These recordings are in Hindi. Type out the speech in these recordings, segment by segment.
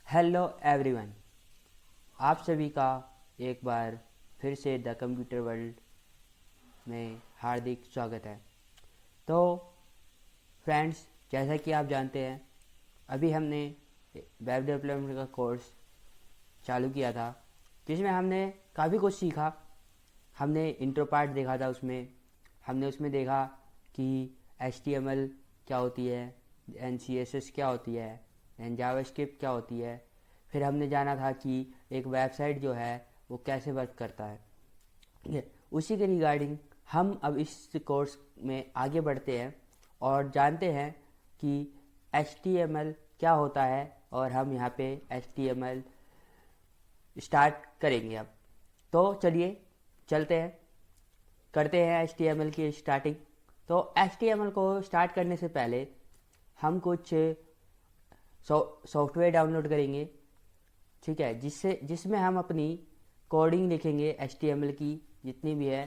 हेलो एवरीवन, आप सभी का एक बार फिर से द कंप्यूटर वर्ल्ड में हार्दिक स्वागत है। तो फ्रेंड्स, जैसा कि आप जानते हैं, अभी हमने वेब डेवलपमेंट का कोर्स चालू किया था जिसमें हमने काफ़ी कुछ सीखा। हमने इंट्रो पार्ट देखा था, हमने उसमें देखा कि HTML क्या होती है, CSS क्या होती है, जावास्क्रिप्ट क्या होती है। फिर हमने जाना था कि एक वेबसाइट जो है वो कैसे वर्क करता है। ठीक है, उसी के रिगार्डिंग हम अब इस कोर्स में आगे बढ़ते हैं और जानते हैं कि HTML क्या होता है, और हम यहाँ पे HTML स्टार्ट करेंगे अब। तो चलिए चलते हैं, करते हैं HTML की स्टार्टिंग। तो HTML को स्टार्ट करने से पहले हम कुछ सॉफ्टवेयर डाउनलोड करेंगे, ठीक है, जिसमें हम अपनी कोडिंग लिखेंगे HTML की जितनी भी है।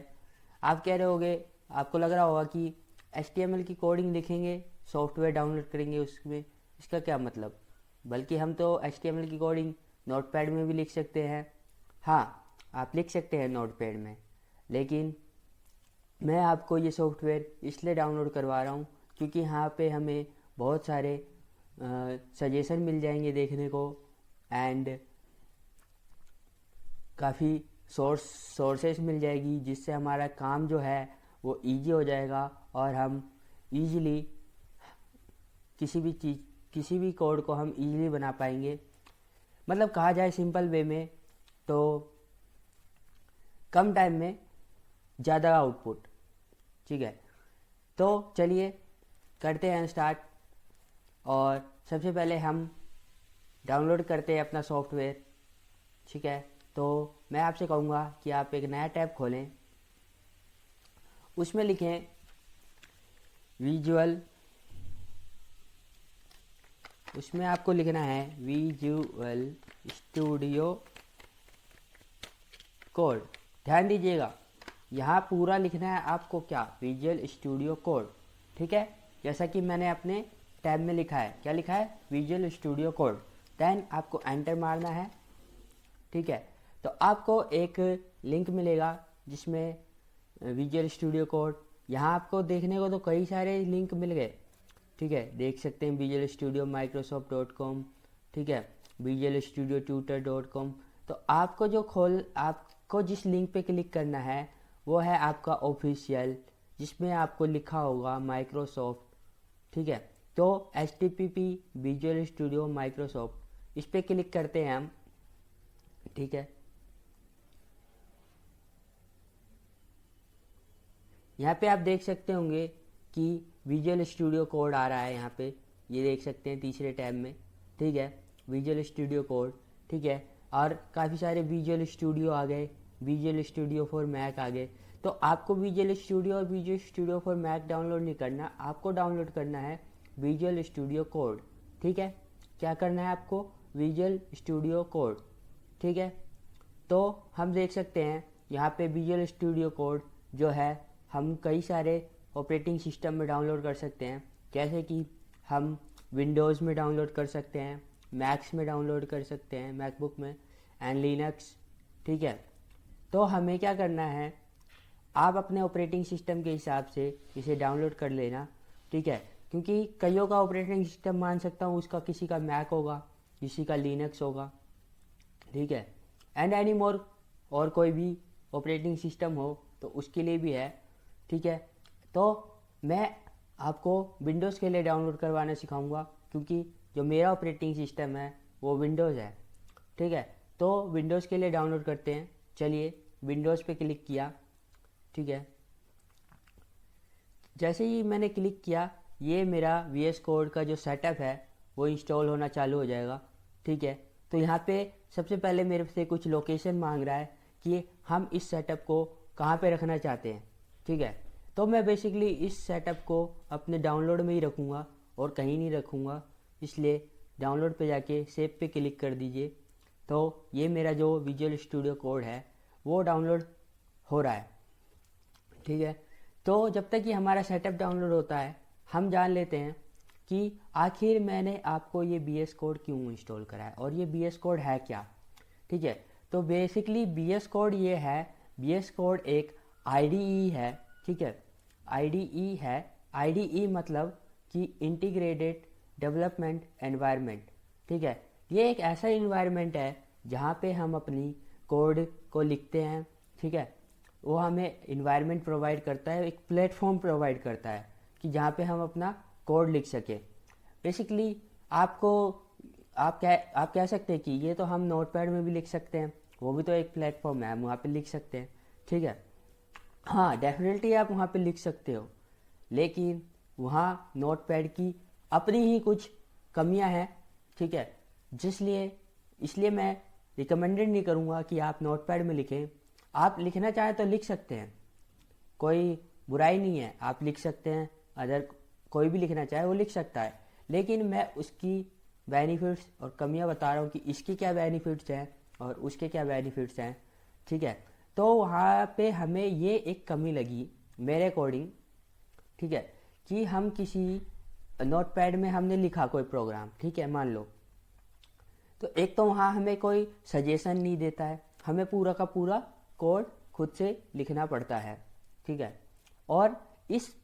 आप कह रहे होगे, आपको लग रहा होगा कि HTML की कोडिंग लिखेंगे, सॉफ्टवेयर डाउनलोड करेंगे, उसमें इसका क्या मतलब। बल्कि हम तो HTML की कोडिंग नोटपैड में भी लिख सकते हैं। हाँ, आप लिख सकते हैं नोटपैड में, लेकिन मैं आपको ये सॉफ्टवेयर इसलिए डाउनलोड करवा रहा हूँ क्योंकि यहाँ पे हमें बहुत सारे सजेशन मिल जाएंगे देखने को, एंड काफ़ी सोर्सेस मिल जाएगी, जिससे हमारा काम जो है वो इजी हो जाएगा और हम इजीली किसी भी कोड को हम इजीली बना पाएंगे। मतलब कहा जाए सिंपल वे में तो कम टाइम में ज़्यादा आउटपुट। ठीक है, तो चलिए करते हैं स्टार्ट। और सबसे पहले हम डाउनलोड करते हैं अपना सॉफ्टवेयर। ठीक है, तो मैं आपसे कहूँगा कि आप एक नया टैब खोलें, उसमें लिखें विजुअल, उसमें आपको लिखना है विजुअल स्टूडियो कोड। ध्यान दीजिएगा, यहाँ पूरा लिखना है आपको, क्या, विजुअल स्टूडियो कोड। ठीक है, जैसा कि मैंने अपने टैब में लिखा है। क्या लिखा है? Visual studio code. देन आपको एंटर मारना है। ठीक है, तो आपको एक लिंक मिलेगा जिसमें विजुअल स्टूडियो कोड, यहाँ आपको देखने को तो कई सारे लिंक मिल गए। ठीक है, देख सकते हैं विजुअल स्टूडियो microsoft.com, ठीक है, विजुअल स्टूडियो tutor.com। तो आपको जिस लिंक पे क्लिक करना है वो है आपका ऑफिशियल, जिसमें आपको लिखा होगा माइक्रोसॉफ्ट। ठीक है, तो HTTP विजुअल स्टूडियो माइक्रोसॉफ्ट, इस पे क्लिक करते हैं हम। ठीक है, यहाँ पे आप देख सकते होंगे कि विजुअल स्टूडियो कोड आ रहा है यहाँ पे, ये देख सकते हैं तीसरे टैब में। ठीक है, विजुअल स्टूडियो कोड। ठीक है, और काफ़ी सारे विजुअल स्टूडियो आ गए, विजुअल स्टूडियो फॉर मैक आ गए। तो आपको विजुअल स्टूडियो और visual studio for Mac download नहीं करना, आपको डाउनलोड करना है विजुअल स्टूडियो कोड। ठीक है, क्या करना है आपको? Visual studio code. ठीक है, तो हम देख सकते हैं यहाँ पे विजुअल स्टूडियो कोड जो है हम कई सारे ऑपरेटिंग सिस्टम में डाउनलोड कर सकते हैं। जैसे कि हम विंडोज़ में डाउनलोड कर सकते हैं, मैक्स में डाउनलोड कर सकते हैं, मैकबुक में, एंड लिनक्स। ठीक है, तो हमें क्या करना है, आप अपने ऑपरेटिंग सिस्टम के हिसाब से इसे डाउनलोड कर लेना। ठीक है, क्योंकि कईयों का ऑपरेटिंग सिस्टम मान सकता हूँ उसका, किसी का मैक होगा, किसी का लिनक्स होगा। ठीक है, एंड एनी मोर, और कोई भी ऑपरेटिंग सिस्टम हो तो उसके लिए भी है। ठीक है, तो मैं आपको विंडोज़ के लिए डाउनलोड करवाना सिखाऊंगा क्योंकि जो मेरा ऑपरेटिंग सिस्टम है वो विंडोज़ है। ठीक है, तो विंडोज़ के लिए डाउनलोड करते हैं। चलिए, विंडोज़ पे क्लिक किया। ठीक है, जैसे ही मैंने क्लिक किया, ये मेरा VS कोड का जो सेटअप है वो इंस्टॉल होना चालू हो जाएगा। ठीक है, तो यहाँ पे सबसे पहले मेरे से कुछ लोकेशन मांग रहा है कि हम इस सेटअप को कहाँ पे रखना चाहते हैं। ठीक है, तो मैं बेसिकली इस सेटअप को अपने डाउनलोड में ही रखूँगा और कहीं नहीं रखूँगा, इसलिए डाउनलोड पे जाके सेव पे क्लिक कर दीजिए। तो ये मेरा जो विजुअल स्टूडियो कोड है वो डाउनलोड हो रहा है। ठीक है, तो जब तक कि हमारा सेटअप डाउनलोड होता है हम जान लेते हैं कि आखिर मैंने आपको ये VS कोड क्यों इंस्टॉल करा है और ये VS कोड है क्या। ठीक है, तो बेसिकली VS कोड ये है, VS कोड एक IDE है। ठीक है, IDE है। IDE मतलब कि इंटीग्रेटेड डेवलपमेंट एनवायरनमेंट। ठीक है, ये एक ऐसा इन्वायरमेंट है जहाँ पे हम अपनी कोड को लिखते हैं। ठीक है, वो हमें इन्वायरमेंट प्रोवाइड करता है, एक प्लेटफॉर्म प्रोवाइड करता है कि जहाँ पे हम अपना कोड लिख सकें। बेसिकली आप कह सकते हैं कि ये तो हम नोटपैड में भी लिख सकते हैं, वो भी तो एक प्लेटफॉर्म है, हम वहाँ पे लिख सकते हैं। ठीक है, हाँ डेफिनेटली आप वहाँ पे लिख सकते हो, लेकिन वहाँ नोटपैड की अपनी ही कुछ कमियाँ हैं। ठीक है, इसलिए मैं रिकमेंडेड नहीं करूँगा कि आप नोटपैड में लिखें। आप लिखना चाहें तो लिख सकते हैं, कोई बुराई नहीं है, आप लिख सकते हैं। अदर कोई भी लिखना चाहे वो लिख सकता है, लेकिन मैं उसकी बेनिफिट्स और कमियां बता रहा हूँ कि इसके क्या बेनिफिट्स हैं और उसके क्या बेनिफिट्स हैं। ठीक है, तो वहाँ पे हमें ये एक कमी लगी मेरे अकॉर्डिंग। ठीक है, कि हम किसी नोटपैड में हमने लिखा कोई प्रोग्राम, ठीक है मान लो, तो एक तो वहाँ हमें कोई सजेशन नहीं देता है, हमें पूरा का पूरा कोड खुद से लिखना पड़ता है। ठीक है, और इस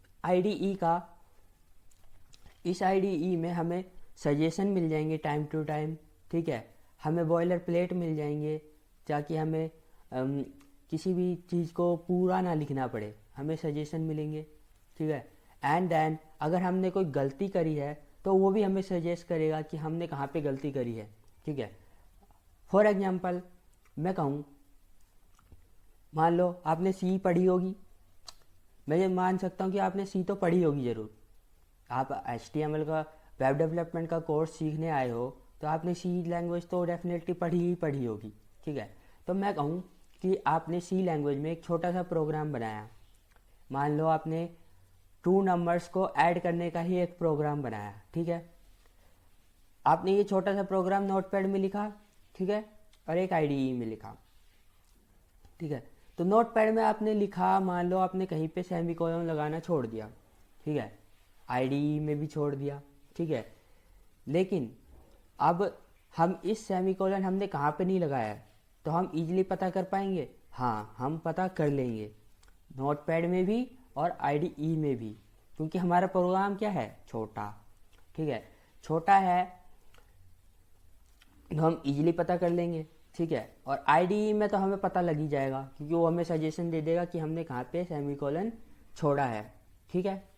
आईडीई में हमें सजेशन मिल जाएंगे टाइम टू टाइम। ठीक है, हमें बॉयलर प्लेट मिल जाएंगे ताकि हमें किसी भी चीज़ को पूरा ना लिखना पड़े, हमें सजेशन मिलेंगे। ठीक है, एंड देन अगर हमने कोई गलती करी है तो वो भी हमें सजेस्ट करेगा कि हमने कहाँ पे गलती करी है। ठीक है, फॉर एग्जांपल मैं कहूँ, मान लो आपने सी पढ़ी होगी, मैं ये मान सकता हूँ कि आपने सी तो पढ़ी होगी ज़रूर। आप HTML का वेब डेवलपमेंट का कोर्स सीखने आए हो तो आपने सी लैंग्वेज तो डेफिनेटली पढ़ी होगी। ठीक है, तो मैं कहूँ कि आपने सी लैंग्वेज में एक छोटा सा प्रोग्राम बनाया। मान लो आपने 2 नंबर्स को ऐड करने का ही एक प्रोग्राम बनाया। ठीक है, आपने ये छोटा सा प्रोग्राम नोटपैड में लिखा। ठीक है, और एक IDE में लिखा। ठीक है, तो नोटपैड में आपने लिखा, मान लो आपने कहीं पे सेमीकोलन लगाना छोड़ दिया। ठीक है, IDE में भी छोड़ दिया। ठीक है, लेकिन अब हम इस सेमीकोलन हमने कहाँ पे नहीं लगाया है, तो हम इजीली पता कर पाएंगे। हाँ, हम पता कर लेंगे नोटपैड में भी और IDE में भी, क्योंकि हमारा प्रोग्राम क्या है, छोटा। ठीक है, छोटा है तो हम इजीली पता कर लेंगे। ठीक है, और IDE में तो हमें पता लग ही जाएगा क्योंकि वो हमें सजेशन दे देगा कि हमने कहाँ पे सेमीकोलन छोड़ा है। ठीक है,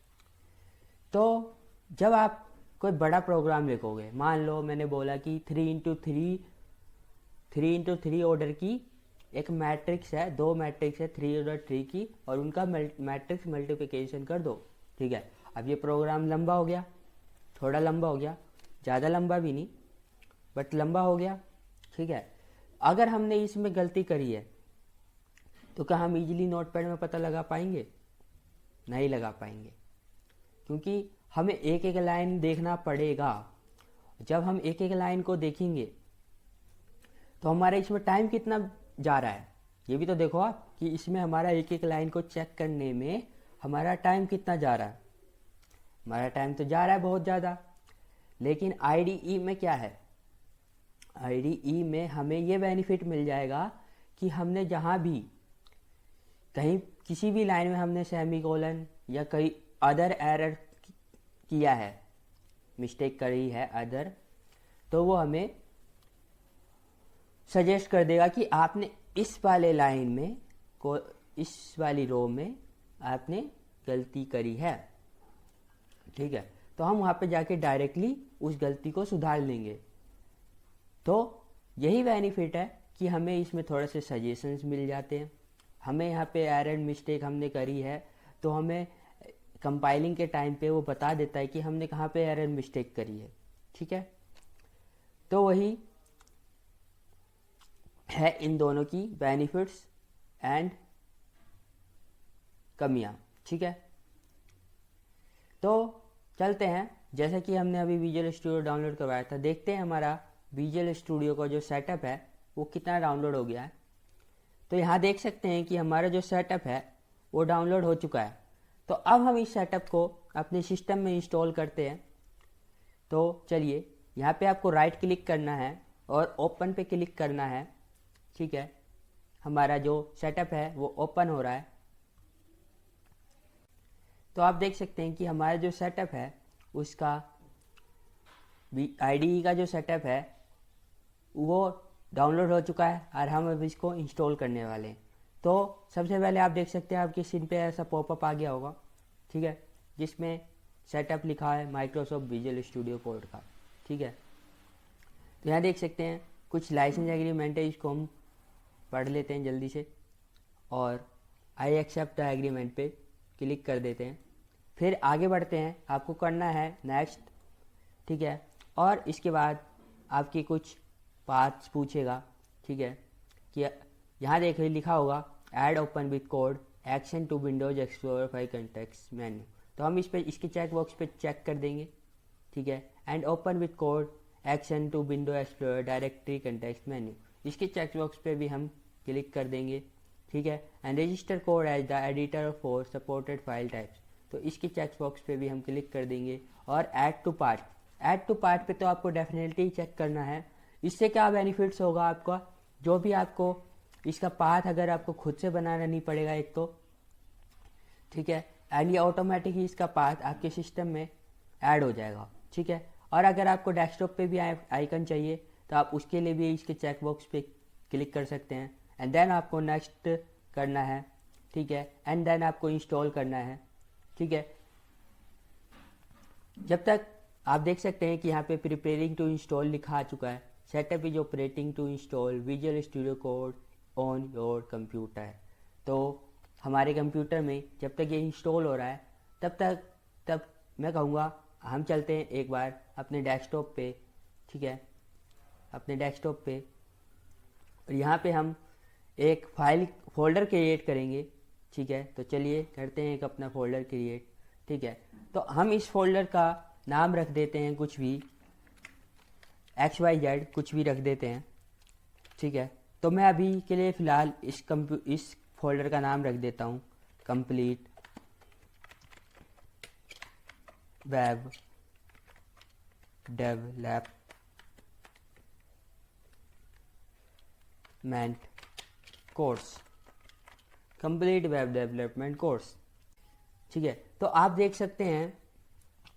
तो जब आप कोई बड़ा प्रोग्राम लिखोगे, मान लो मैंने बोला कि 3x3 ऑर्डर की एक मैट्रिक्स है, 2 मैट्रिक्स है 3/3 की, और उनका मैट्रिक्स मल्टीप्लिकेशन कर दो। ठीक है, अब ये प्रोग्राम लंबा हो गया, थोड़ा लंबा हो गया, ज़्यादा लंबा भी नहीं बट लंबा हो गया। ठीक है, अगर हमने इसमें गलती करी है तो क्या हम इजीली नोटपैड में पता लगा पाएंगे? नहीं लगा पाएंगे, क्योंकि हमें एक एक लाइन देखना पड़ेगा। जब हम एक एक लाइन को देखेंगे तो हमारे इसमें टाइम कितना जा रहा है, ये भी तो देखो आप कि इसमें हमारा एक एक लाइन को चेक करने में हमारा टाइम कितना जा रहा है। हमारा टाइम तो जा रहा है बहुत ज़्यादा। लेकिन IDE में क्या है, IDE में हमें ये बेनिफिट मिल जाएगा कि हमने जहाँ भी कहीं किसी भी लाइन में हमने सेमीकोलन या कई अदर एरर किया है, मिस्टेक करी है अदर, तो वो हमें सजेस्ट कर देगा कि आपने इस वाले लाइन में को इस वाली रो में आपने गलती करी है। ठीक है, तो हम वहाँ पे जाके डायरेक्टली उस गलती को सुधार लेंगे। तो यही बेनिफिट है कि हमें इसमें थोड़े से सजेशंस मिल जाते हैं। हमें यहाँ पे एरर मिस्टेक हमने करी है तो हमें कंपाइलिंग के टाइम पे वो बता देता है कि हमने कहाँ पे एरर मिस्टेक करी है। ठीक है, तो वही है इन दोनों की बेनिफिट्स एंड कमियाँ। ठीक है, तो चलते हैं, जैसे कि हमने अभी विजुअल स्टूडियो डाउनलोड करवाया था, देखते हैं हमारा विजुअल स्टूडियो का जो सेटअप है वो कितना डाउनलोड हो गया है। तो यहाँ देख सकते हैं कि हमारा जो सेटअप है वो डाउनलोड हो चुका है। तो अब हम इस सेटअप को अपने सिस्टम में इंस्टॉल करते हैं। तो चलिए यहाँ पे आपको राइट क्लिक करना है और ओपन पे क्लिक करना है। ठीक है, हमारा जो सेटअप है वो ओपन हो रहा है। तो आप देख सकते हैं कि हमारा जो सेटअप है उसका IDE का जो सेटअप है वो डाउनलोड हो चुका है और हम अब इसको इंस्टॉल करने वाले हैं। तो सबसे पहले आप देख सकते हैं आपकी स्क्रीन पे ऐसा पॉपअप आ गया होगा, ठीक है, जिसमें सेटअप लिखा है माइक्रोसॉफ्ट विजुअल स्टूडियो कोड का। ठीक है, तो यहाँ देख सकते हैं कुछ लाइसेंस एग्रीमेंट है, इसको हम पढ़ लेते हैं जल्दी से और आई एक्सेप्ट द एग्रीमेंट पे क्लिक कर देते हैं। फिर आगे बढ़ते हैं, आपको करना है नेक्स्ट। ठीक है, और इसके बाद आपकी कुछ पाथ्स पूछेगा। ठीक है, कि यहाँ देखिए लिखा होगा add open with code action to Windows explorer 5 context menu. तो हम इस पे इसके चेक बॉक्स पे चेक कर देंगे। ठीक है, and open with code action to window explorer directory context menu, इसके चेक बॉक्स पे भी हम क्लिक कर देंगे। ठीक है, and register code as the editor for supported file types, तो इसके चेक बॉक्स पे भी हम क्लिक कर देंगे। और ऐड टू पार्ट पे तो आपको डेफिनेटली चेक करना है। इससे क्या बेनिफिट्स होगा आपका, जो भी आपको इसका पाथ अगर आपको खुद से बनाना नहीं पड़ेगा एक तो, ठीक है, एंड ये ऑटोमेटिक ही इसका पाथ आपके सिस्टम में ऐड हो जाएगा। ठीक है, और अगर आपको डेस्कटॉप पे भी आइकन चाहिए तो आप उसके लिए भी इसके चेक बॉक्स पे क्लिक कर सकते हैं एंड देन आपको नेक्स्ट करना है। ठीक है, एंड देन आपको इंस्टॉल करना है। ठीक है, जब तक आप देख सकते हैं कि यहाँ पे प्रिपेयरिंग टू इंस्टॉल लिखा आ चुका है। Setup is operating to install visual studio code on your computer. तो हमारे कंप्यूटर में जब तक ये इंस्टॉल हो रहा है तब मैं कहूँगा हम चलते हैं एक बार अपने डेस्कटॉप पे। ठीक है, अपने डेस्कटॉप पे, और यहाँ पे हम एक फोल्डर क्रिएट करेंगे। ठीक है, तो चलिए करते हैं एक अपना फोल्डर क्रिएट। ठीक है, तो हम इस फोल्डर का नाम रख देते हैं कुछ भी, XYZ कुछ भी रख देते हैं। ठीक है, तो मैं अभी के लिए फ़िलहाल इस फोल्डर का नाम रख देता हूँ complete web development course, complete web development course. ठीक है, तो आप देख सकते हैं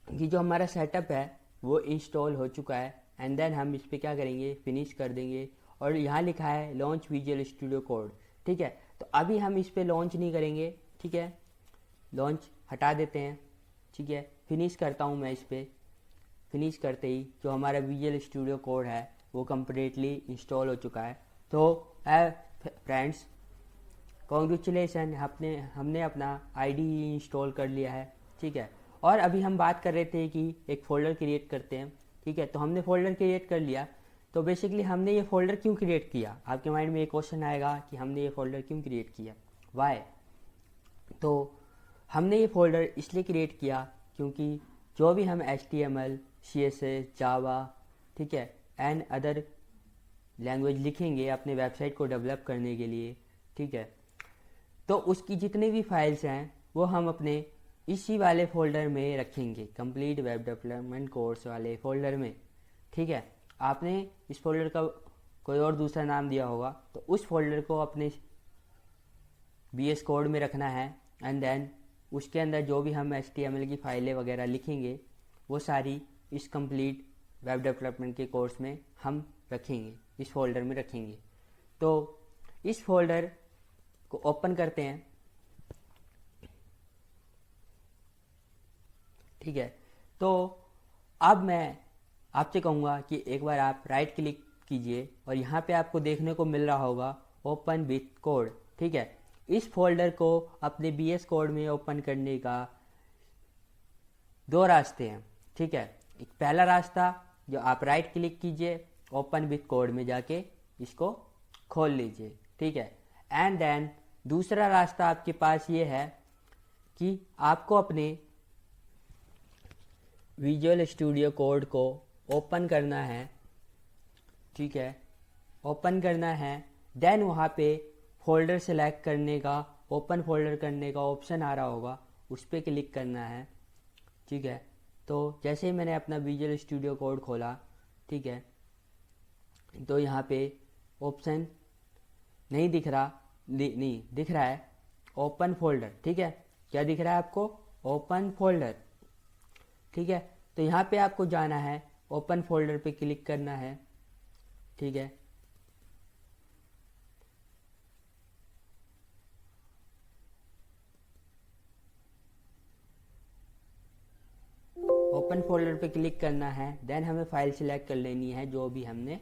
कि जो हमारा सेटअप है वो इंस्टॉल हो चुका है एंड देन हम इस पर क्या करेंगे, फिनिश कर देंगे। और यहाँ लिखा है लॉन्च विजुअल स्टूडियो कोड। ठीक है, तो अभी हम इस पर लॉन्च नहीं करेंगे। ठीक है, लॉन्च हटा देते हैं। ठीक है, फिनिश करता हूँ मैं इस पर। फिनिश करते ही जो हमारा विजुअल स्टूडियो कोड है वो कम्प्लीटली इंस्टॉल हो चुका है। तो फ्रेंड्स, कॉन्ग्रेचुलेसन, हमने अपना IDE इंस्टॉल कर लिया है। ठीक है, और अभी हम बात कर रहे थे कि एक फ़ोल्डर क्रिएट करते हैं। ठीक है, तो हमने फ़ोल्डर क्रिएट कर लिया। तो बेसिकली हमने ये फ़ोल्डर क्यों क्रिएट किया, आपके माइंड में एक क्वेश्चन आएगा कि हमने ये फ़ोल्डर क्यों क्रिएट किया, वाई। तो हमने ये फ़ोल्डर इसलिए क्रिएट किया क्योंकि जो भी हम HTML, CSS, जावा, ठीक है, एंड अदर लैंग्वेज लिखेंगे अपने वेबसाइट को डेवलप करने के लिए, ठीक है, तो उसकी जितनी भी फाइल्स हैं वो हम अपने इसी वाले फ़ोल्डर में रखेंगे, कंप्लीट वेब डेवलपमेंट कोर्स वाले फ़ोल्डर में। ठीक है, आपने इस फोल्डर का कोई और दूसरा नाम दिया होगा, तो उस फोल्डर को अपने VS कोड में रखना है एंड देन उसके अंदर जो भी हम HTML की फाइलें वगैरह लिखेंगे वो सारी इस कंप्लीट वेब डेवलपमेंट के कोर्स में हम रखेंगे, इस फोल्डर में रखेंगे। तो इस फोल्डर को ओपन करते हैं। ठीक है, तो अब मैं आपसे कहूँगा कि एक बार आप राइट क्लिक कीजिए और यहाँ पे आपको देखने को मिल रहा होगा ओपन विथ कोड। ठीक है, इस फोल्डर को अपने VS कोड में ओपन करने का दो रास्ते हैं। ठीक है, एक पहला रास्ता जो आप राइट क्लिक कीजिए, ओपन विथ कोड में जाके इसको खोल लीजिए। ठीक है, एंड देन दूसरा रास्ता आपके पास ये है कि आपको अपने विजुअल स्टूडियो कोड को ओपन करना है। ठीक है, ओपन करना है, देन वहाँ पे फोल्डर सेलेक्ट करने का, ओपन फोल्डर करने का ऑप्शन आ रहा होगा, उस पर क्लिक करना है। ठीक है, तो जैसे ही मैंने अपना विजुअल स्टूडियो कोड खोला, ठीक है, तो यहाँ पे ऑप्शन नहीं दिख रहा, नहीं दिख रहा है ओपन फोल्डर, ठीक है। क्या दिख रहा है आपको? ओपन फोल्डर, ठीक है। तो यहाँ पे आपको जाना है, ओपन फोल्डर पे क्लिक करना है, ठीक है। ओपन फोल्डर पे क्लिक करना है, देन हमें फाइल सिलेक्ट कर लेनी है जो भी हमने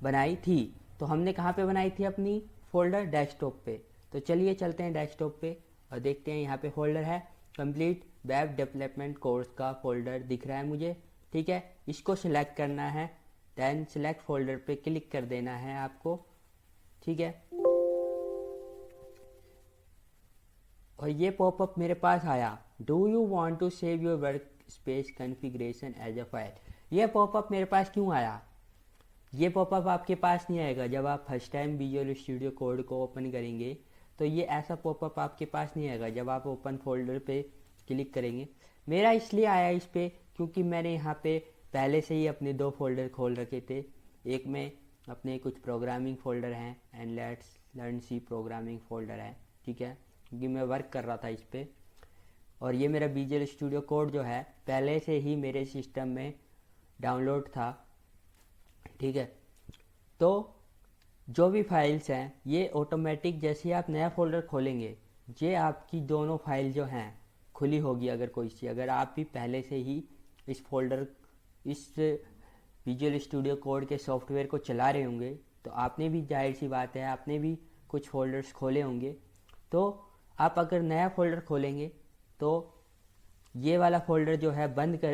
बनाई थी। तो हमने कहाँ पे बनाई थी अपनी फोल्डर? डेस्कटॉप पे। तो चलिए चलते हैं डेस्कटॉप पे और देखते हैं। यहाँ पे फोल्डर है कंप्लीट वेब डेवलपमेंट कोर्स का फोल्डर दिख रहा है मुझे, ठीक है। इसको सिलेक्ट करना है, देन सिलेक्ट फोल्डर पे क्लिक कर देना है आपको, ठीक है। और ये पॉपअप मेरे पास आया, do you want to save your work space configuration as a file. ये पॉपअप मेरे पास क्यों आया? ये पॉपअप आपके पास नहीं आएगा जब आप first time visual studio code को ओपन करेंगे। तो ये ऐसा पॉपअप आपके पास नहीं आएगा जब आप ओपन फोल्डर पे क्लिक करेंगे। मेरा इसलिए आया इस पे क्योंकि मैंने यहाँ पे पहले से ही अपने 2 फोल्डर खोल रखे थे। एक में अपने कुछ प्रोग्रामिंग फोल्डर हैं, and let's learn C programming folder है, ठीक है, क्योंकि मैं वर्क कर रहा था इस पर। और ये मेरा विजुअल स्टूडियो कोड जो है पहले से ही मेरे सिस्टम में डाउनलोड था, ठीक है। तो जो भी फाइल्स हैं ये ऑटोमेटिक जैसे ही आप नया फोल्डर खोलेंगे, ये आपकी दोनों फाइल जो हैं खुली होगी। अगर कोई सी, अगर आप भी पहले से ही इस फोल्डर, इस विजुअल स्टूडियो कोड के सॉफ्टवेयर को चला रहे होंगे, तो आपने भी, जाहिर सी बात है, आपने भी कुछ फोल्डर्स खोले होंगे। तो आप अगर नया फोल्डर खोलेंगे तो ये वाला फोल्डर जो है बंद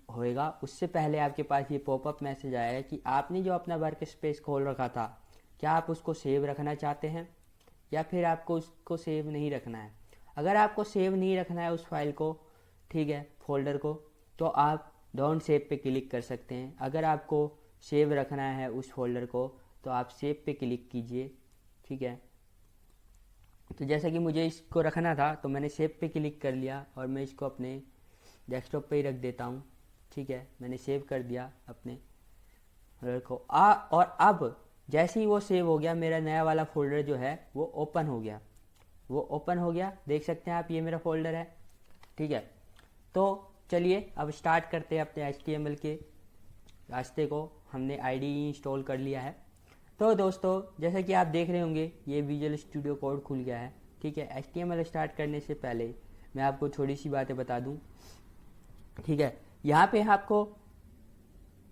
होएगा। उससे पहले आपके पास ये पॉपअप मैसेज आएगा कि आपने जो अपना वर्क स्पेस खोल रखा था, क्या आप उसको सेव रखना चाहते हैं या फिर आपको उसको सेव नहीं रखना है। अगर आपको सेव नहीं रखना है उस फाइल को, ठीक है, फोल्डर को, तो आप डोंट सेव पे क्लिक कर सकते हैं। अगर आपको सेव रखना है उस फोल्डर को तो आप सेव पे क्लिक कीजिए, ठीक है। तो जैसा कि मुझे इसको रखना था तो मैंने सेव पे क्लिक कर लिया और मैं इसको अपने डेस्कटॉप पे ही रख देता हूँ, ठीक है। मैंने सेव कर दिया अपने फोल्डर को। और अब जैसे ही वो सेव हो गया, मेरा नया वाला फोल्डर जो है वो ओपन हो गया। वो ओपन हो गया, देख सकते हैं आप, ये मेरा फोल्डर है, ठीक है। तो चलिए अब स्टार्ट करते हैं अपने HTML के रास्ते को। हमने IDE इंस्टॉल कर लिया है। तो दोस्तों जैसा कि आप देख रहे होंगे ये विजुअल स्टूडियो कोड खुल गया है, ठीक है। HTML स्टार्ट करने से पहले मैं आपको थोड़ी सी बातें बता दूं, ठीक है। यहाँ पे आपको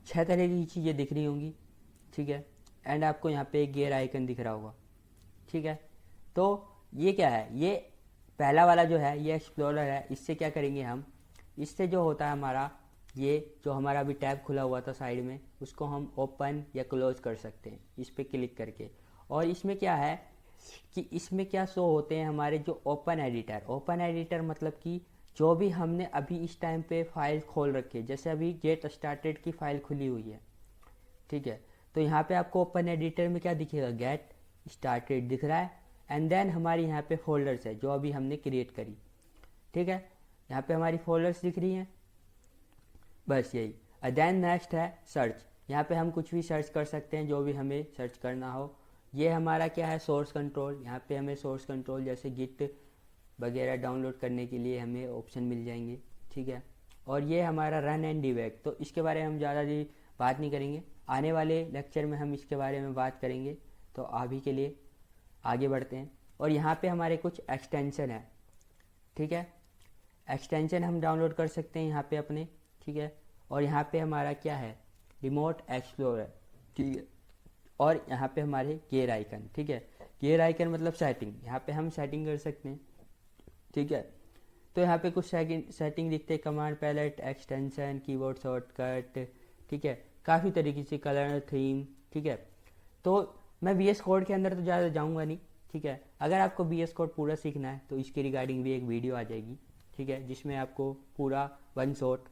6 तरह की चीज़ें दिख रही होंगी, ठीक है। एंड आपको यहाँ पे एक गियर आइकन दिख रहा होगा, ठीक है। तो ये क्या है? ये पहला वाला जो है ये एक्सप्लोरर है। इससे क्या करेंगे हम, इससे जो होता है हमारा, ये जो हमारा अभी टैब खुला हुआ था साइड में, उसको हम ओपन या क्लोज कर सकते हैं इस पर क्लिक करके। और इसमें क्या है कि इसमें क्या शो होते हैं हमारे जो ओपन एडिटर। ओपन एडिटर मतलब कि जो भी हमने अभी इस टाइम पे फाइल खोल रखी है, जैसे अभी गेट स्टार्टेड की फाइल खुली हुई है, ठीक है। तो यहाँ पे आपको ओपन एडिटर में क्या दिखेगा? गेट स्टार्टेड दिख रहा है। एंड देन हमारी यहाँ पे फोल्डर्स है जो अभी हमने क्रिएट करी, ठीक है। यहाँ पे हमारी फोल्डर्स दिख रही हैं, बस यही। देन नेक्स्ट है सर्च। यहाँ पे हम कुछ भी सर्च कर सकते हैं जो भी हमें सर्च करना हो। ये हमारा क्या है? Source control. यहाँ पे हमें सोर्स कंट्रोल जैसे गिट वगैरह डाउनलोड करने के लिए हमें ऑप्शन मिल जाएंगे, ठीक है। और ये हमारा रन एंड डिबग, तो इसके बारे में हम ज़्यादा बात नहीं करेंगे, आने वाले लेक्चर में हम इसके बारे में बात करेंगे। तो अभी के लिए आगे बढ़ते हैं। और यहाँ पे हमारे कुछ एक्सटेंशन है, ठीक है। एक्सटेंशन हम डाउनलोड कर सकते हैं यहाँ पे अपने, ठीक है। और यहाँ पे हमारा क्या है? रिमोट एक्सप्लोरर, ठीक है। और यहाँ पे हमारे गियर आइकन, ठीक है। गियर आइकन मतलब सेटिंग, यहाँ पे हम सेटिंग कर सकते हैं, ठीक है। तो यहाँ पे कुछ सेटिंग दिखते हैं, command palette, extension, keyboard shortcut, ठीक है, काफ़ी तरीके से, कलर, थीम, ठीक है। तो मैं VS कोड के अंदर तो ज़्यादा जाऊँगा नहीं, ठीक है। अगर आपको VS कोड पूरा सीखना है तो इसके रिगार्डिंग भी एक वीडियो आ जाएगी, ठीक है, जिसमें आपको पूरा वन शॉट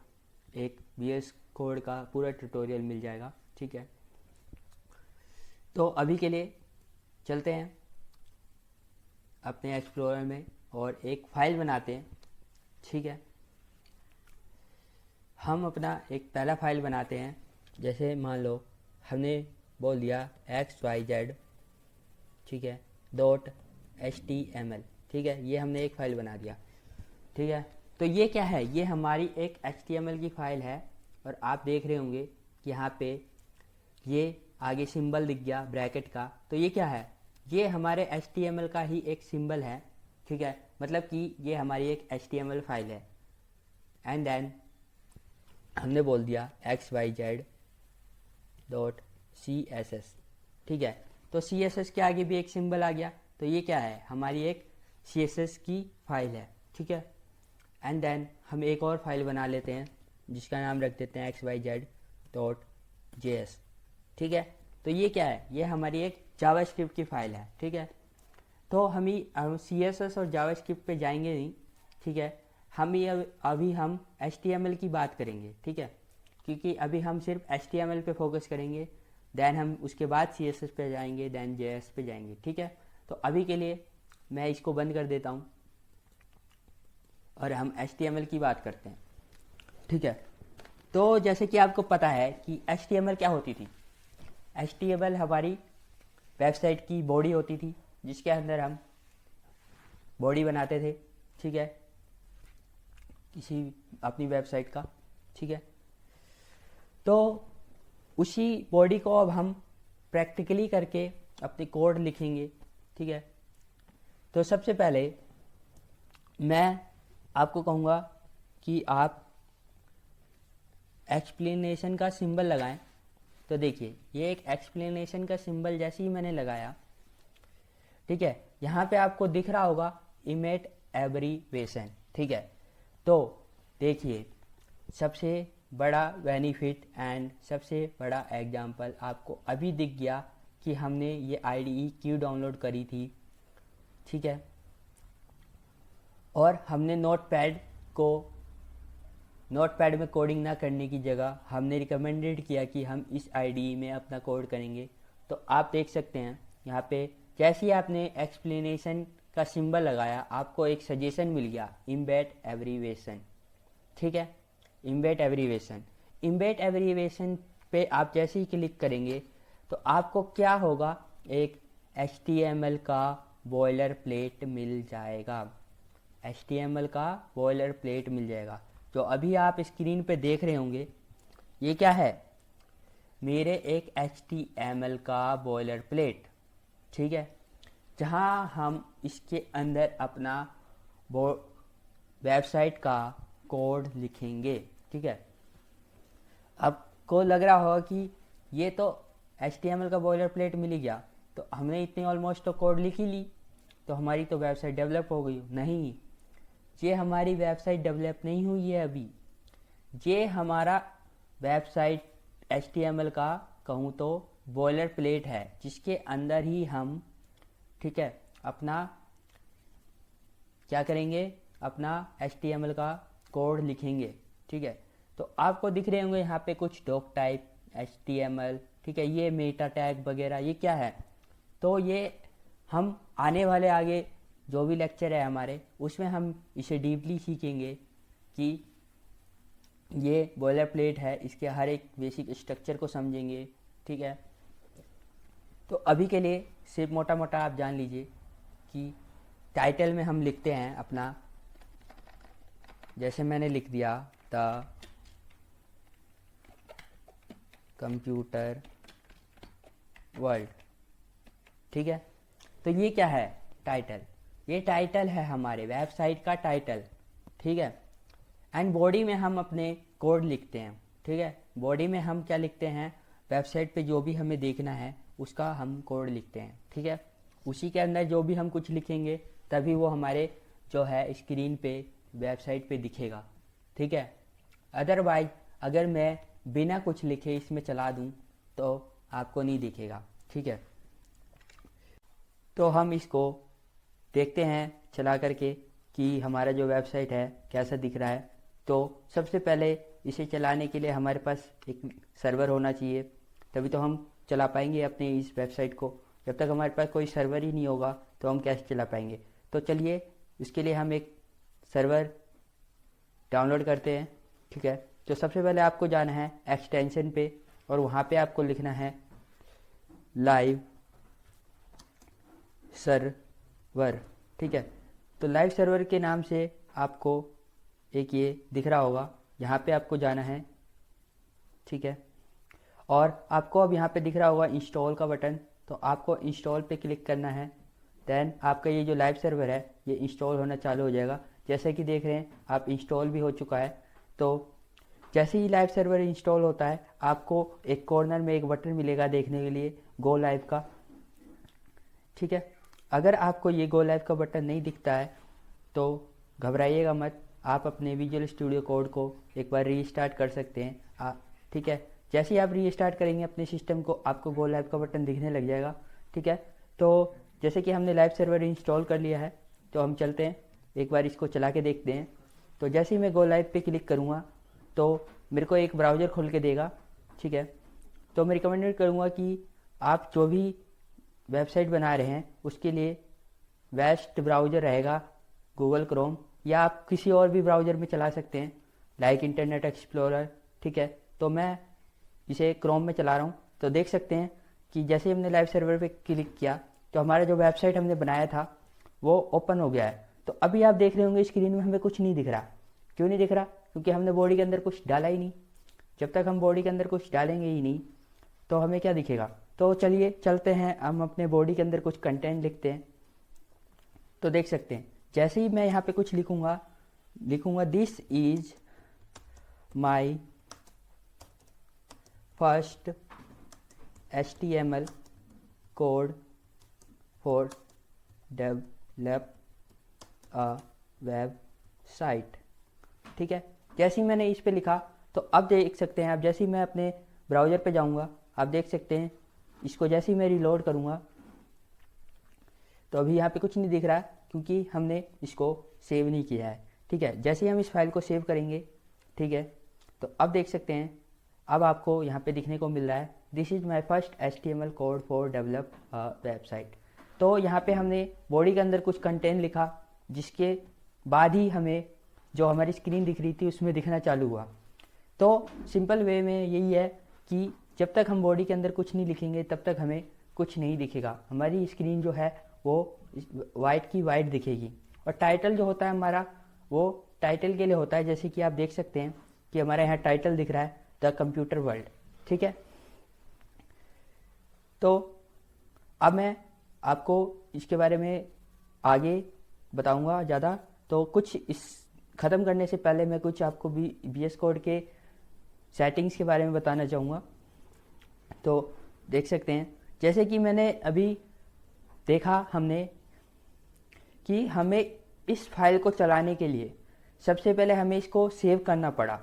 एक VS कोड का पूरा ट्यूटोरियल मिल जाएगा, ठीक है। तो अभी के लिए चलते हैं अपने एक्सप्लोरर में और एक फ़ाइल बनाते हैं, ठीक है। हम अपना एक पहला फाइल बनाते हैं। जैसे मान लो हमने बोल दिया XYZ, ठीक है, .html, ठीक है, ये हमने एक फ़ाइल बना दिया, ठीक है। तो ये क्या है, ये हमारी एक HTML की फ़ाइल है। और आप देख रहे होंगे कि यहाँ पे ये आगे सिंबल दिख गया ब्रैकेट का, तो ये क्या है, ये हमारे HTML का ही एक सिंबल है, ठीक है, मतलब कि ये हमारी एक HTML फाइल है। एंड देन हमने बोल दिया XYZ.CSS, ठीक है। तो CSS के आगे भी एक सिंबल आ गया, तो ये क्या है, हमारी एक CSS की फाइल है, ठीक है। एंड देन हम एक और फाइल बना लेते हैं जिसका नाम रख देते हैं XYZ.js, ठीक है। तो ये क्या है, ये हमारी एक जावास्क्रिप्ट की फाइल है, ठीक है। तो हम CSS और जावास्क्रिप्ट पे जाएंगे नहीं, ठीक है। अभी हम HTML की बात करेंगे, ठीक है, क्योंकि अभी हम सिर्फ HTML पे फोकस करेंगे। देन हम उसके बाद CSS पे जाएंगे, देन JS पे जाएंगे, ठीक है। तो अभी के लिए मैं इसको बंद कर देता हूँ और हम HTML की बात करते हैं, ठीक है। तो जैसे कि आपको पता है कि HTML क्या होती थी, HTML हमारी वेबसाइट की बॉडी होती थी, जिसके अंदर हम बॉडी बनाते थे, ठीक है, किसी अपनी वेबसाइट का, ठीक है। तो उसी बॉडी को अब हम प्रैक्टिकली करके अपने कोड लिखेंगे, ठीक है। तो सबसे पहले मैं आपको कहूँगा कि आप एक्सप्लेनेशन का सिंबल लगाएं। तो देखिए ये एक एक्सप्लेनेशन का सिंबल जैसे ही मैंने लगाया, ठीक है, यहाँ पे आपको दिख रहा होगा इमेट एब्रीवेशन, ठीक है। तो देखिए सबसे बड़ा बेनिफिट एंड सबसे बड़ा एग्जांपल आपको अभी दिख गया कि हमने ये IDE क्यों डाउनलोड करी थी, ठीक है। और हमने नोटपैड में कोडिंग ना करने की जगह हमने रिकमेंडेड किया कि हम इस IDE में अपना कोड करेंगे। तो आप देख सकते हैं यहाँ पे जैसे ही आपने एक्सप्लेनेशन का सिंबल लगाया, आपको एक सजेशन मिल गया इम्बेड एब्रीवेशन, ठीक है, इम्बेड एब्रीवेशन पे आप जैसे ही क्लिक करेंगे तो आपको क्या होगा, एक HTML का बॉयलर प्लेट मिल जाएगा, HTML का बॉयलर प्लेट मिल जाएगा। जो अभी आप स्क्रीन पे देख रहे होंगे ये क्या है, मेरे एक HTML का बॉयलर प्लेट, ठीक है, जहाँ हम इसके अंदर अपना वेबसाइट का कोड लिखेंगे, ठीक है। आपको लग रहा होगा कि ये तो HTML का बॉयलर प्लेट मिल गया, तो हमने इतनी ऑलमोस्ट तो कोड लिख ही ली, तो हमारी तो वेबसाइट डेवलप हो गई। नहीं, ये हमारी वेबसाइट डेवलप नहीं हुई है अभी। ये हमारा वेबसाइट HTML का कहूँ तो बॉयलर प्लेट है, जिसके अंदर ही हम, ठीक है, अपना क्या करेंगे, अपना HTML का कोड लिखेंगे, ठीक है। तो आपको दिख रहे होंगे यहाँ पे कुछ डॉक टाइप HTML, ठीक है, ये मेटा टैग वगैरह, ये क्या है, तो ये हम आने वाले आगे जो भी लेक्चर है हमारे उसमें हम इसे डीपली सीखेंगे कि ये बॉयलर प्लेट है, इसके हर एक बेसिक स्ट्रक्चर को समझेंगे, ठीक है। तो अभी के लिए सिर्फ मोटा मोटा आप जान लीजिए कि टाइटल में हम लिखते हैं अपना, जैसे मैंने लिख दिया द कंप्यूटर वर्ल्ड, ठीक है। तो ये क्या है, टाइटल, ये टाइटल है हमारे वेबसाइट का टाइटल, ठीक है। एंड बॉडी में हम अपने कोड लिखते हैं, ठीक है, बॉडी में हम क्या लिखते हैं, वेबसाइट पे जो भी हमें देखना है उसका हम कोड लिखते हैं, ठीक है। उसी के अंदर जो भी हम कुछ लिखेंगे तभी वो हमारे जो है स्क्रीन पे वेबसाइट पे दिखेगा, ठीक है। अदरवाइज अगर मैं बिना कुछ लिखे इसमें चला दूं तो आपको नहीं दिखेगा, ठीक है। तो हम इसको देखते हैं चला करके कि हमारा जो वेबसाइट है कैसा दिख रहा है। तो सबसे पहले इसे चलाने के लिए हमारे पास एक सर्वर होना चाहिए, तभी तो हम चला पाएंगे अपने इस वेबसाइट को। जब तक हमारे पास कोई सर्वर ही नहीं होगा तो हम कैसे चला पाएंगे। तो चलिए इसके लिए हम एक सर्वर डाउनलोड करते हैं, ठीक है। तो सबसे पहले आपको जाना है एक्सटेंशन पे और वहाँ पे आपको लिखना है लाइव सर्वर। ठीक है, तो लाइव सर्वर के नाम से आपको एक ये दिख रहा होगा, यहाँ पे आपको जाना है। ठीक है, और आपको अब यहाँ पे दिख रहा होगा इंस्टॉल का बटन, तो आपको इंस्टॉल पे क्लिक करना है। देन आपका ये जो लाइव सर्वर है ये इंस्टॉल होना चालू हो जाएगा। जैसे कि देख रहे हैं आप इंस्टॉल भी हो चुका है। तो जैसे ही लाइव सर्वर इंस्टॉल होता है आपको एक कॉर्नर में एक बटन मिलेगा देखने के लिए गो लाइव का। ठीक है, अगर आपको ये गो लाइव का बटन नहीं दिखता है तो घबराइएगा मत, आप अपने विजुअल स्टूडियो कोड को एक बार रीस्टार्ट कर सकते हैं। ठीक है, जैसे ही आप रीस्टार्ट करेंगे अपने सिस्टम को आपको गो लाइव का बटन दिखने लग जाएगा। ठीक है, तो जैसे कि हमने लाइव सर्वर इंस्टॉल कर लिया है तो हम चलते हैं एक बार इसको चला के देखते हैं। तो जैसे ही मैं गो लाइव पे क्लिक करूँगा तो मेरे को एक ब्राउज़र खोल के देगा। ठीक है, तो मैं रिकमेंडेड करूँगा कि आप जो भी वेबसाइट बना रहे हैं उसके लिए बेस्ट ब्राउज़र रहेगा गूगल क्रोम, या आप किसी और भी ब्राउज़र में चला सकते हैं लाइक इंटरनेट एक्सप्लोरर। ठीक है, तो मैं इसे क्रोम में चला रहा हूँ। तो देख सकते हैं कि जैसे हमने लाइव सर्वर पे क्लिक किया तो हमारा जो वेबसाइट हमने बनाया था वो ओपन हो गया है। तो अभी आप देख रहे होंगे स्क्रीन में हमें कुछ नहीं दिख रहा। क्यों नहीं दिख रहा? क्योंकि हमने बॉडी के अंदर कुछ डाला ही नहीं। जब तक हम बॉडी के अंदर कुछ डालेंगे ही नहीं तो हमें क्या दिखेगा? तो चलिए चलते हैं, हम अपने बॉडी के अंदर कुछ कंटेंट लिखते हैं। तो देख सकते हैं जैसे ही मैं यहाँ पे कुछ लिखूँगा this is my first HTML code for develop a website. ठीक है, जैसे ही मैंने इस पे लिखा तो अब देख सकते हैं आप, जैसे ही मैं अपने ब्राउज़र पे जाऊंगा आप देख सकते हैं इसको जैसे ही मैं रीलोड करूंगा तो अभी यहाँ पे कुछ नहीं दिख रहा है क्योंकि हमने इसको सेव नहीं किया है। ठीक है, जैसे ही हम इस फाइल को सेव करेंगे, ठीक है, तो अब देख सकते हैं अब आपको यहाँ पे दिखने को मिल रहा है this is my first HTML code for develop a website. तो यहाँ पे हमने बॉडी के अंदर कुछ कंटेंट लिखा जिसके बाद ही हमें जो हमारी स्क्रीन दिख रही थी उसमें दिखना चालू हुआ। तो सिंपल वे में यही है कि जब तक हम बॉडी के अंदर कुछ नहीं लिखेंगे तब तक हमें कुछ नहीं दिखेगा। हमारी स्क्रीन जो है वो वाइट की वाइट दिखेगी। और टाइटल जो होता है हमारा वो टाइटल के लिए होता है, जैसे कि आप देख सकते हैं कि हमारे यहाँ टाइटल दिख रहा है द कंप्यूटर वर्ल्ड। ठीक है, तो अब मैं आपको इसके बारे में आगे बताऊंगा ज़्यादा। तो कुछ इस ख़त्म करने से पहले मैं कुछ आपको भी VS कोड के सेटिंग्स के बारे में बताना चाहूँगा। तो देख सकते हैं जैसे कि मैंने अभी देखा हमने कि हमें इस फाइल को चलाने के लिए सबसे पहले हमें इसको सेव करना पड़ा।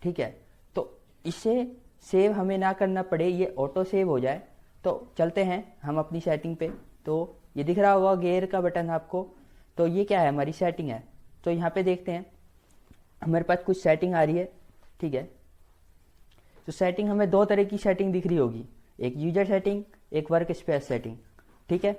ठीक है, तो इसे सेव हमें ना करना पड़े, ये ऑटो सेव हो जाए, तो चलते हैं हम अपनी सेटिंग पे। तो ये दिख रहा होगा गेयर का बटन आपको, तो ये क्या है? हमारी सेटिंग है। तो यहाँ पे देखते हैं हमारे पास कुछ सेटिंग आ रही है। ठीक है, तो सेटिंग हमें दो तरह की सेटिंग दिख रही होगी, एक यूजर सेटिंग, एक वर्क स्पेस सेटिंग। ठीक है,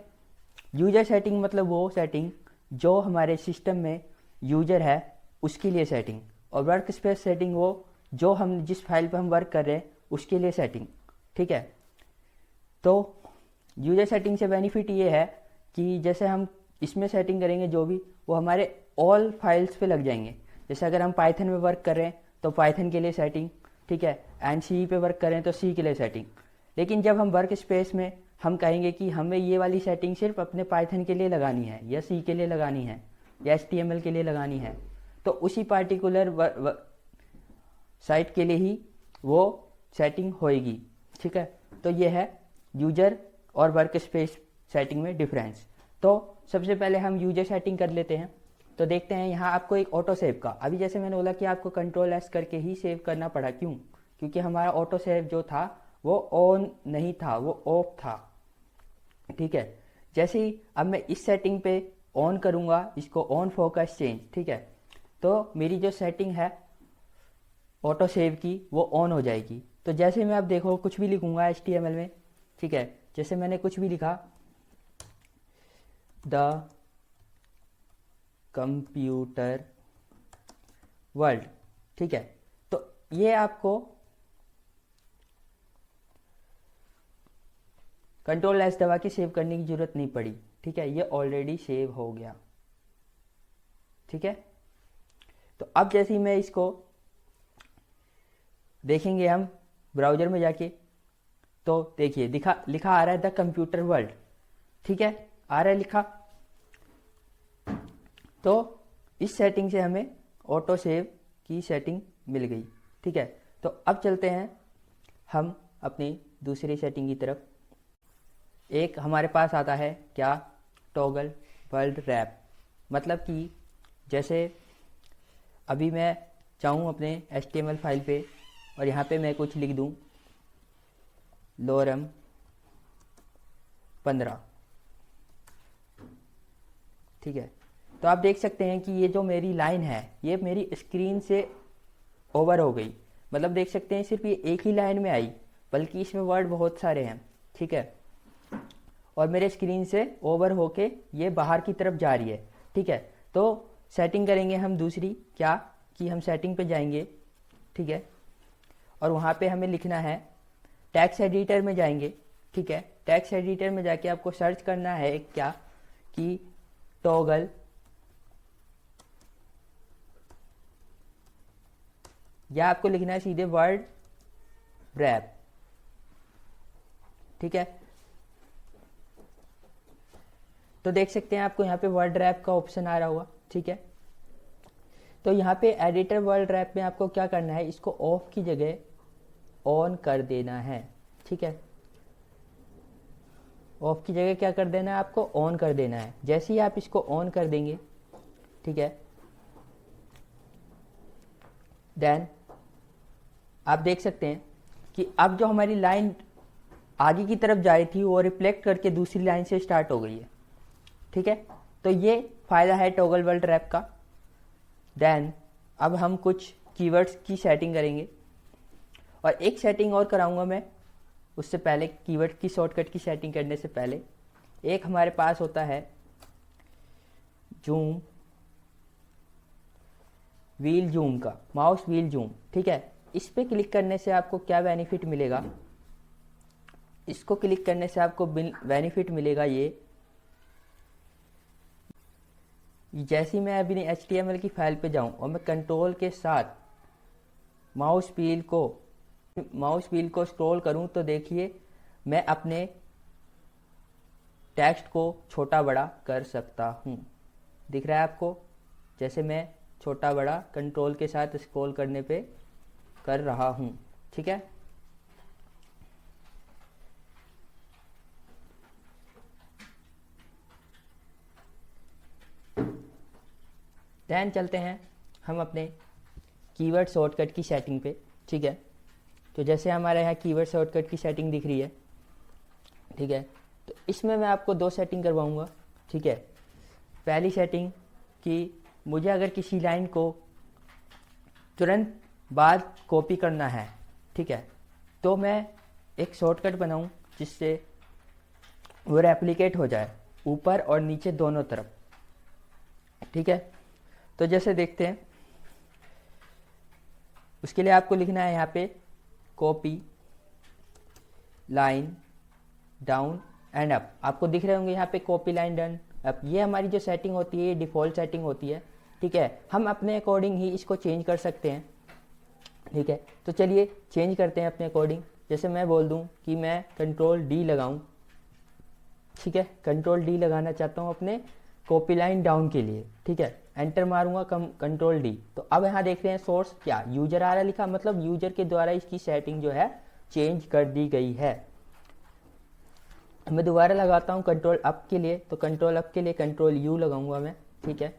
यूजर सेटिंग मतलब वो सेटिंग जो हमारे सिस्टम में यूजर है उसके लिए सेटिंग, और वर्क स्पेस सेटिंग वो जो हम जिस फाइल पर हम वर्क कर रहे हैं उसके लिए सेटिंग। ठीक है, तो यूजर सेटिंग से बेनिफिट ये है कि जैसे हम इसमें सेटिंग करेंगे जो भी वो हमारे ऑल फाइल्स पे लग जाएंगे। जैसे अगर हम पाइथन में वर्क कर रहे हैं तो पाइथन के लिए सेटिंग, ठीक है, एंड सी पे वर्क कर रहे हैं तो सी के लिए सेटिंग। लेकिन जब हम वर्क स्पेस में हम कहेंगे कि हमें ये वाली सेटिंग सिर्फ अपने पाइथन के लिए लगानी है या सी के लिए लगानी है या HTML के लिए लगानी है, तो उसी पार्टिकुलर साइट के लिए ही वो सेटिंग होएगी। ठीक है, तो ये है यूजर और वर्क स्पेस सेटिंग में डिफरेंस। तो सबसे पहले हम यूजर सेटिंग कर लेते हैं। तो देखते हैं यहाँ आपको एक ऑटो सेव का, अभी जैसे मैंने बोला कि आपको Ctrl+S करके ही सेव करना पड़ा। क्यों? क्योंकि हमारा ऑटो सेव जो था वो ऑन नहीं था, वो ऑफ था। ठीक है, जैसे ही अब मैं इस सेटिंग पे ऑन करूँगा इसको, ऑन फोकस चेंज, ठीक है, तो मेरी जो सेटिंग है ऑटो सेव की वो ऑन हो जाएगी। तो जैसे मैं अब देखो कुछ भी लिखूँगा HTML में, ठीक है, जैसे मैंने कुछ भी लिखा द कंप्यूटर वर्ल्ड, ठीक है, तो ये आपको कंट्रोल एस दबा के सेव करने की ज़रूरत नहीं पड़ी, ठीक है, ये ऑलरेडी सेव हो गया, ठीक है। तो अब जैसे ही मैं इसको देखेंगे हम ब्राउज़र में जाके, तो देखिए लिखा आ रहा है द कंप्यूटर वर्ल्ड, ठीक है, आ रहा है लिखा। तो इस सेटिंग से हमें ऑटो सेव की सेटिंग मिल गई, ठीक है। तो अब चलते हैं हम अपनी दूसरी सेटिंग की तरफ। एक हमारे पास आता है क्या, टॉगल वर्ल्ड रैप, मतलब कि जैसे अभी मैं चाहूँ अपने HTML फाइल पे और यहाँ पे मैं कुछ लिख दूँ lorem 15, ठीक है। तो आप देख सकते हैं कि ये जो मेरी लाइन है ये मेरी स्क्रीन से ओवर हो गई, मतलब देख सकते हैं सिर्फ ये एक ही लाइन में आई, बल्कि इसमें वर्ड बहुत सारे हैं, ठीक है, और मेरे स्क्रीन से ओवर होके ये बाहर की तरफ जा रही है, ठीक है। तो सेटिंग करेंगे हम दूसरी, क्या कि हम सेटिंग पे जाएंगे, ठीक है, और वहाँ पे हमें लिखना है, टेक्स्ट एडिटर में जाएंगे, ठीक है, टेक्स्ट एडिटर में जाके आपको सर्च करना है क्या कि टॉगल या आपको लिखना है सीधे वर्ड रैप, ठीक है। तो देख सकते हैं आपको यहाँ पे वर्ड रैप का ऑप्शन आ रहा होगा, ठीक है। तो यहाँ पे एडिटर वर्ड रैप में आपको क्या करना है, इसको ऑफ की जगह ऑन कर देना है, ठीक है, ऑफ की जगह क्या कर देना है, आपको ऑन कर देना है। जैसे ही आप इसको ऑन कर देंगे, ठीक है, देन आप देख सकते हैं कि अब जो हमारी लाइन आगे की तरफ जा रही थी वो रिफ्लेक्ट करके दूसरी लाइन से स्टार्ट हो गई है, ठीक है। तो ये फ़ायदा है टॉगल वर्ल्ड रैप का। देन अब हम कुछ कीवर्ड्स की सेटिंग करेंगे, और एक सेटिंग और कराऊंगा मैं, उससे पहले कीवर्ड की शॉर्टकट की सेटिंग करने से पहले एक हमारे पास होता है जूम, व्हील जूम का, माउस व्हील जूम, ठीक है। इस पे क्लिक करने से आपको क्या बेनिफिट मिलेगा, इसको क्लिक करने से आपको बेनिफिट मिलेगा ये, जैसे ही मैं अभी HTML की फाइल पे जाऊं और मैं कंट्रोल के साथ माउस व्हील को स्क्रॉल करूं, तो देखिए मैं अपने टेक्स्ट को छोटा बड़ा कर सकता हूं। दिख रहा है आपको, जैसे मैं छोटा बड़ा कंट्रोल के साथ स्क्रॉल करने पे कर रहा हूं, ठीक है। देन चलते हैं हम अपने कीवर्ड शॉर्टकट की सेटिंग पे, ठीक है। तो जैसे हमारे यहाँ कीवर्ड शॉर्टकट की सेटिंग दिख रही है, ठीक है, तो इसमें मैं आपको दो सेटिंग करवाऊँगा, ठीक है। पहली सेटिंग कि मुझे अगर किसी लाइन को तुरंत बाद कॉपी करना है, ठीक है, तो मैं एक शॉर्टकट बनाऊं जिससे वो रेप्लिकेट हो जाए ऊपर और नीचे दोनों तरफ, ठीक है। तो जैसे देखते हैं, उसके लिए आपको लिखना है यहाँ पे copy line down and up, आपको दिख रहे होंगे यहाँ पे कॉपी लाइन डाउन अप। ये हमारी जो सेटिंग होती है ये डिफ़ॉल्ट सेटिंग होती है, ठीक है। हम अपने अकॉर्डिंग ही इसको चेंज कर सकते हैं, ठीक है। तो चलिए चेंज करते हैं अपने अकॉर्डिंग। जैसे मैं बोल दूं कि मैं कंट्रोल डी लगाऊं, ठीक है, कंट्रोल डी लगाना चाहता हूं अपने कॉपी लाइन डाउन के लिए, ठीक है, एंटर मारूंगा कंट्रोल डी। तो अब यहाँ देख रहे हैं सोर्स क्या यूजर आ रहा है लिखा, मतलब यूजर के द्वारा इसकी सेटिंग जो है चेंज कर दी गई है। मैं दोबारा लगाता हूँ कंट्रोल अप के लिए, तो कंट्रोल अप के लिए कंट्रोल यू लगाऊंगा मैं, ठीक है,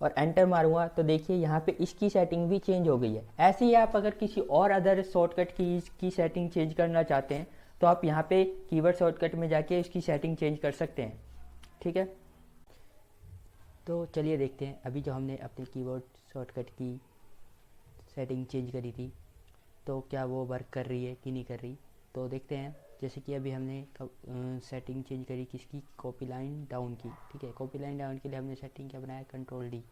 और एंटर मारूंगा तो देखिए यहाँ पे इसकी सेटिंग भी चेंज हो गई है। ऐसे ही आप अगर किसी और अदर शॉर्टकट की सेटिंग चेंज करना चाहते हैं तो आप यहाँ पे कीवर्ड शॉर्टकट में जाके इसकी सेटिंग चेंज कर सकते हैं, ठीक है। तो चलिए देखते हैं अभी जो हमने अपने कीवर्ड शॉर्टकट की सेटिंग चेंज करी थी तो क्या वो वर्क कर रही है कि नहीं कर रही। तो देखते हैं, जैसे कि अभी हमने सेटिंग चेंज करी किसकी, कॉपी लाइन डाउन की, ठीक है। कॉपी लाइन डाउन के लिए हमने सेटिंग क्या बनाया, कंट्रोल डी,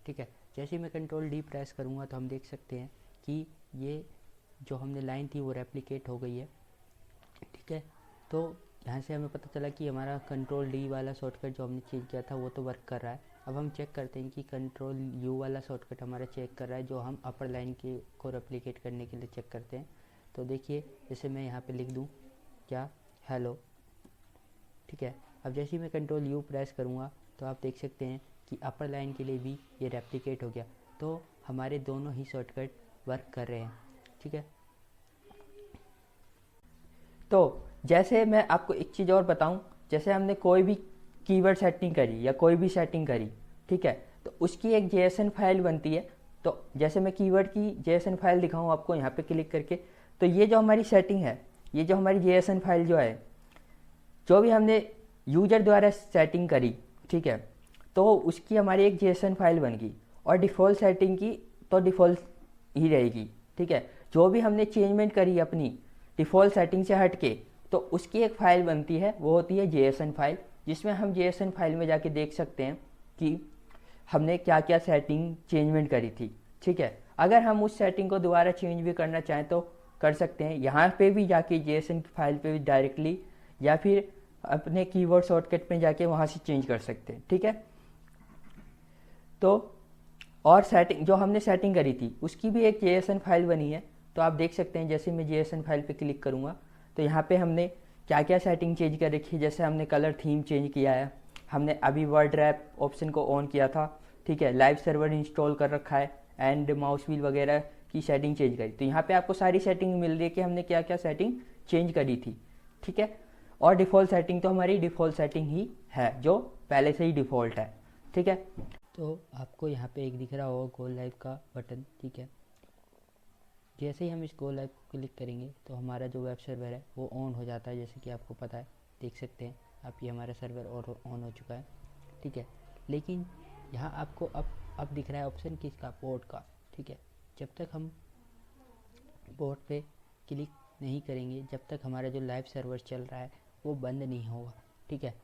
ठीक है। जैसे ही मैं कंट्रोल डी प्रेस करूँगा तो हम देख सकते हैं कि ये जो हमने लाइन थी वो रेप्लिकेट हो गई है, ठीक है। तो यहाँ से हमें पता चला कि हमारा कंट्रोल डी वाला शॉर्टकट जो हमने चेंज किया था वो तो वर्क कर रहा है। अब हम चेक करते हैं कि कंट्रोल यू वाला शॉर्टकट हमारा चेक कर रहा है, जो हम अपर लाइन के को रेप्लिकेट करने के लिए चेक करते हैं। तो देखिए, जैसे मैं यहाँ पे लिख दूँ क्या, हेलो, ठीक है। अब जैसे ही मैं कंट्रोल यू प्रेस करूँगा तो आप देख सकते हैं कि अपर लाइन के लिए भी ये रेप्लिकेट हो गया। तो हमारे दोनों ही शॉर्टकट वर्क कर रहे हैं, ठीक है। तो जैसे मैं आपको एक चीज़ और बताऊं, जैसे हमने कोई भी कीवर्ड सेटिंग करी या कोई भी सेटिंग करी, ठीक है, तो उसकी एक जेएसएन फाइल बनती है। तो जैसे मैं कीवर्ड की जेएसएन फाइल दिखाऊं आपको यहाँ पे क्लिक करके, तो ये जो हमारी सेटिंग है, ये जो हमारी जेएसएन फाइल जो है, जो भी हमने यूजर द्वारा सेटिंग करी, ठीक है, तो उसकी हमारी एक जेएसएन फाइल बन गई। और डिफ़ॉल्ट सेटिंग की तो डिफ़ॉल्ट ही रहेगी, ठीक है। जो भी हमने चेंजमेंट करी अपनी डिफ़ॉल्ट सेटिंग से हट के, तो उसकी एक फ़ाइल बनती है, वो होती है जेएसएन फाइल, जिसमें हम जेएसएन फाइल में जाके देख सकते हैं कि हमने क्या क्या सेटिंग चेंजमेंट करी थी, ठीक है। अगर हम उस सेटिंग को दोबारा चेंज भी करना चाहें तो कर सकते हैं, यहाँ पे भी जाके जेएसएन फाइल पे भी डायरेक्टली, या फिर अपने कीवर्ड शॉर्टकट में जाके वहाँ से चेंज कर सकते हैं, ठीक है। तो और सेटिंग जो हमने सेटिंग करी थी उसकी भी एक जेएसएन फाइल बनी है। तो आप देख सकते हैं, जैसे मैं जेएसएन फाइल पे क्लिक करूँगा तो यहाँ पे हमने क्या क्या सेटिंग चेंज कर रखी है। जैसे हमने कलर थीम चेंज किया है, हमने अभी वर्ड रैप ऑप्शन को ऑन किया था, ठीक है, लाइव सर्वर इंस्टॉल कर रखा है, एंड माउस व्हील वगैरह की सेटिंग चेंज करी। तो यहाँ पे आपको सारी सेटिंग मिल रही है कि हमने क्या क्या सेटिंग चेंज करी थी, ठीक है। और डिफ़ॉल्ट सेटिंग तो हमारी डिफ़ॉल्ट सेटिंग ही है, जो पहले से ही डिफ़ॉल्ट है, ठीक है। तो आपको यहाँ पे एक दिख रहा होगा गो लाइव का बटन, ठीक है। जैसे ही हम इस गो लाइव क्लिक करेंगे तो हमारा जो वेब सर्वर है वो ऑन हो जाता है, जैसे कि आपको पता है, देख सकते हैं आप, ये हमारा सर्वर और ऑन हो चुका है, ठीक है। लेकिन यहाँ आपको अब दिख रहा है ऑप्शन किसका, पोर्ट का, ठीक है। जब तक हम पोर्ट पे क्लिक नहीं करेंगे, जब तक हमारा जो लाइव सर्वर चल रहा है वो बंद नहीं होगा, ठीक है।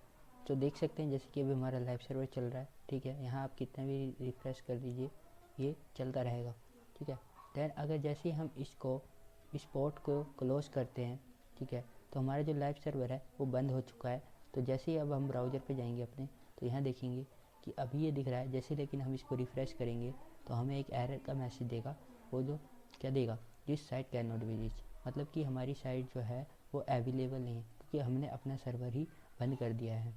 तो देख सकते हैं जैसे कि अभी हमारा लाइव सर्वर चल रहा है, ठीक है। यहाँ आप कितना भी रिफ्रेश कर दीजिए ये चलता रहेगा, ठीक है। दैन अगर जैसे ही हम इस पोर्ट को क्लोज करते हैं, ठीक है, तो हमारा जो लाइव सर्वर है वो बंद हो चुका है। तो जैसे ही अब हम ब्राउज़र पे जाएंगे अपने, तो यहाँ देखेंगे कि अभी ये दिख रहा है जैसे, लेकिन हम इसको रिफ़्रेश करेंगे तो हमें एक एरर का मैसेज देगा। वो जो क्या देगा, this site can not be reach, मतलब कि हमारी साइट जो है वो अवेलेबल नहीं है, क्योंकि हमने अपना सर्वर ही बंद कर दिया है,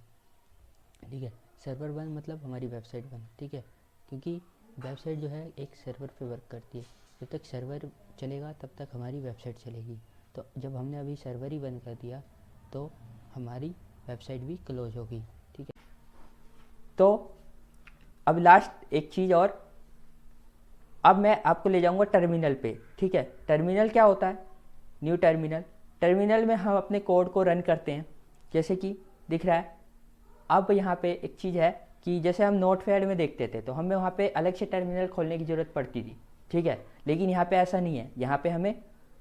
ठीक है। सर्वर बंद मतलब हमारी वेबसाइट बंद, ठीक है, क्योंकि वेबसाइट जो है एक सर्वर पे वर्क करती है। जब तक सर्वर चलेगा तब तक हमारी वेबसाइट चलेगी। तो जब हमने अभी सर्वर ही बंद कर दिया तो हमारी वेबसाइट भी क्लोज होगी, ठीक है। तो अब लास्ट एक चीज़ और, अब मैं आपको ले जाऊंगा टर्मिनल पे, ठीक है। टर्मिनल क्या होता है, न्यू टर्मिनल। टर्मिनल में हम अपने कोड को रन करते हैं, जैसे कि दिख रहा है। अब यहाँ पे एक चीज़ है कि जैसे हम नोटपैड में देखते थे तो हमें वहाँ पे अलग से टर्मिनल खोलने की ज़रूरत पड़ती थी, ठीक है। लेकिन यहाँ पे ऐसा नहीं है, यहाँ पे हमें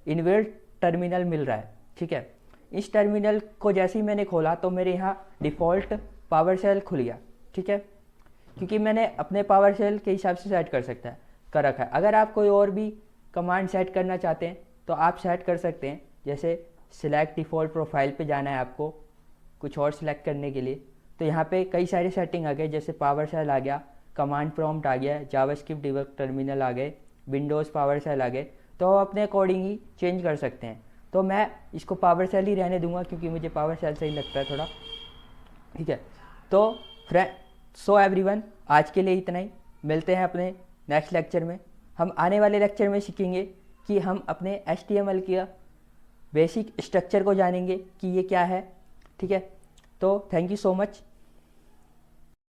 इनबिल्ट टर्मिनल मिल रहा है, ठीक है। इस टर्मिनल को जैसे ही मैंने खोला तो मेरे यहाँ डिफ़ॉल्ट पावर शेल खुल गया, ठीक है, क्योंकि मैंने अपने पावर शेल के हिसाब से सेट कर रखा है। अगर आप कोई और भी कमांड सेट करना चाहते हैं तो आप सेट कर सकते हैं। जैसे सिलेक्ट डिफ़ॉल्ट प्रोफाइल पे जाना है आपको कुछ और सिलेक्ट करने के लिए, तो यहाँ पे कई सारी सेटिंग आ गए, जैसे पावर शेल आ गया, कमांड प्रॉम्प्ट आ गया, जावास्क्रिप्ट डिबग टर्मिनल आ गए, विंडोज़ पावर शेल आ गए। तो आप अपने अकॉर्डिंग ही चेंज कर सकते हैं। तो मैं इसको पावर शेल ही रहने दूंगा क्योंकि मुझे पावर शेल सही लगता है थोड़ा, ठीक है। तो सो एवरीवन, आज के लिए इतना ही। मिलते हैं अपने नेक्स्ट लेक्चर में। हम आने वाले लेक्चर में सीखेंगे कि हम अपने HTML का बेसिक स्ट्रक्चर को जानेंगे कि ये क्या है, ठीक है। तो थैंक यू सो मच।